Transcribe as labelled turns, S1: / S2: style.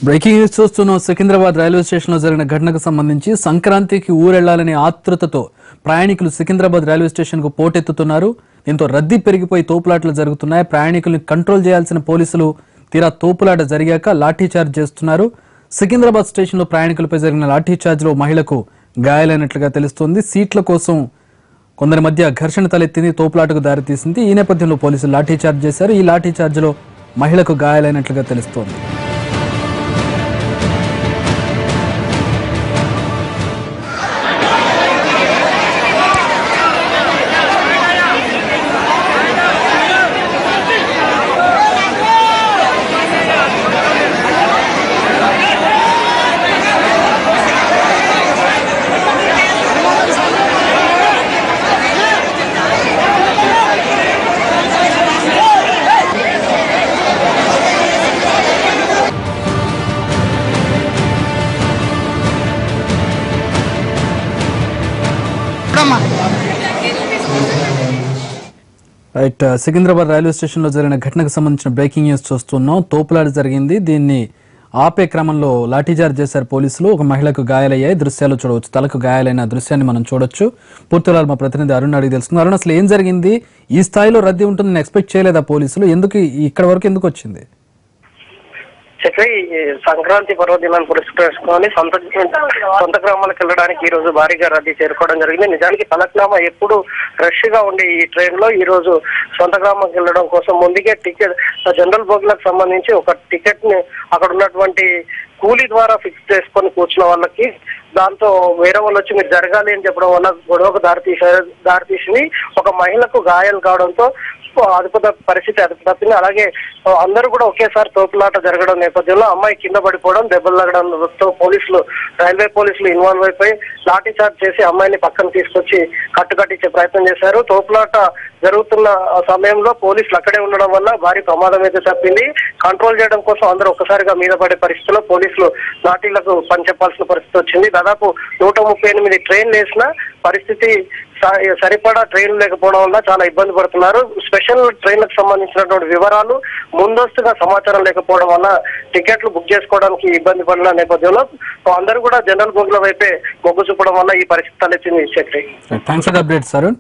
S1: Breaking news చూస్తున్నాం. Secunderabad railway station లో జరిగిన ఘటనకు సంబంధించి సంక్రాంతికి ఊరెళ్లాలనే ఆతృతతో ప్రయాణికులు సికింద్రాబాద్ రైల్వే స్టేషన్ కు పోటెత్తుతున్నారు. దీంతో రద్దీ పెరిగిపోయి తోపులాటలు జరుగుతున్నాయి. ప్రయాణికుల్ని కంట్రోల్ చేయాల్సిన పోలీసులు తీరా తోపులాట జరిగాక లాఠీ చార్జ్ చేస్తున్నారు. సికింద్రాబాద్ స్టేషన్ లో ప్రయాణికులపై జరిగిన లాఠీ చార్జ్ లో మహిళకు గాయాలైనట్లుగా తెలుస్తోంది. సీట్ల కోసం కొందరి మధ్య ఘర్షణ తలెత్తింది, తోపులాటకు దారితీసింది. ఈ నేపథ్యంలో పోలీసులు లాఠీ చార్జ్ చేశారు. ఈ లాఠీ చార్జ్ లో మహిళకు గాయాలైనట్లుగా తెలుస్తోంది. రైట్, సికింద్రాబాద్ రైల్వే స్టేషన్ లో జరిగిన ఘటనకు సంబంధించిన బ్రేకింగ్ న్యూస్ చూస్తున్నాం. తోపులాట జరిగింది. దీన్ని ఆపే క్రమంలో లాఠీచార్జ్ చేశారు పోలీసులు. ఒక మహిళకు గాయాలయ్యాయి. దృశ్యాలు చూడవచ్చు. తలకు గాయాలైన దృశ్యాన్ని మనం చూడొచ్చు. పూర్తిగా మా ప్రతినిధి అరుణ్ అడిగి తెలుసుకుందాం. అరుణ్, అసలు ఏం జరిగింది? ఈ స్థాయిలో రద్దీ ఉంటుందని ఎక్స్పెక్ట్ చేయలేదా పోలీసులు? ఎందుకు ఇక్కడ వరకు ఎందుకు వచ్చింది?
S2: సంక్రాంతి పర్వదినాన్ని పురస్కరించుకొని సొంత గ్రామాలకు వెళ్ళడానికి ఈ రోజు భారీగా రద్దీ చేరుకోవడం జరిగింది. నిజానికి ఫలక్నామా ఎప్పుడు రష్ గా ఉండే ఈ ట్రైన్ లో ఈ రోజు సొంత గ్రామానికి వెళ్ళడం కోసం ముందుగా టికెట్ జనరల్ బోగిలకు సంబంధించి ఒక టికెట్ ని అక్కడ ఉన్నటువంటి కూలీ ద్వారా ఫిక్స్ చేసుకొని కూర్చున్న వాళ్ళకి దాంతో వేరే వాళ్ళు వచ్చి మీరు జరగాలి అని చెప్పడం వల్ల గొడవకు దారితీసింది. ఒక మహిళకు గాయాలు కావడంతో అదుపు తప్పింది. అలాగే అందరూ కూడా ఒకేసారి తోపులాట జరగడం నేపథ్యంలో అమ్మాయి కింద పడిపోవడం, దెబ్బలు తగ్గడంతో రైల్వే పోలీసులు ఇన్వాల్వ్ అయిపోయి లాఠీ చార్జ్ చేసి అమ్మాయిని పక్కన తీసుకొచ్చి కట్టించే ప్రయత్నం చేశారు. తోపులాట జరుగుతున్న సమయంలో పోలీసులు అక్కడే ఉండడం వల్ల భారీ ప్రమాదం అయితే తప్పింది. కంట్రోల్ చేయడం కోసం అందరూ ఒక్కసారిగా మీద పడే పరిస్థితిలో పోలీసులు లాఠీలకు పనిచెప్పాల్సిన పరిస్థితి వచ్చింది. దాదాపు 138 ట్రైన్లు వేసిన పరిస్థితి సరిపడా ట్రైన్లు లేకపోవడం వల్ల చాలా ఇబ్బంది పడుతున్నారు. స్పెషల్ ట్రైన్లకు సంబంధించినటువంటి వివరాలు ముందస్తుగా సమాచారం లేకపోవడం వల్ల టికెట్లు బుక్ చేసుకోవడానికి ఇబ్బంది పడిన నేపథ్యంలో అందరూ కూడా జనరల్ బోగిల వైపే మొగ్గు చూపడం వల్ల ఈ పరిస్థితి తలెత్తింది.
S1: Thanks for the updates Arun.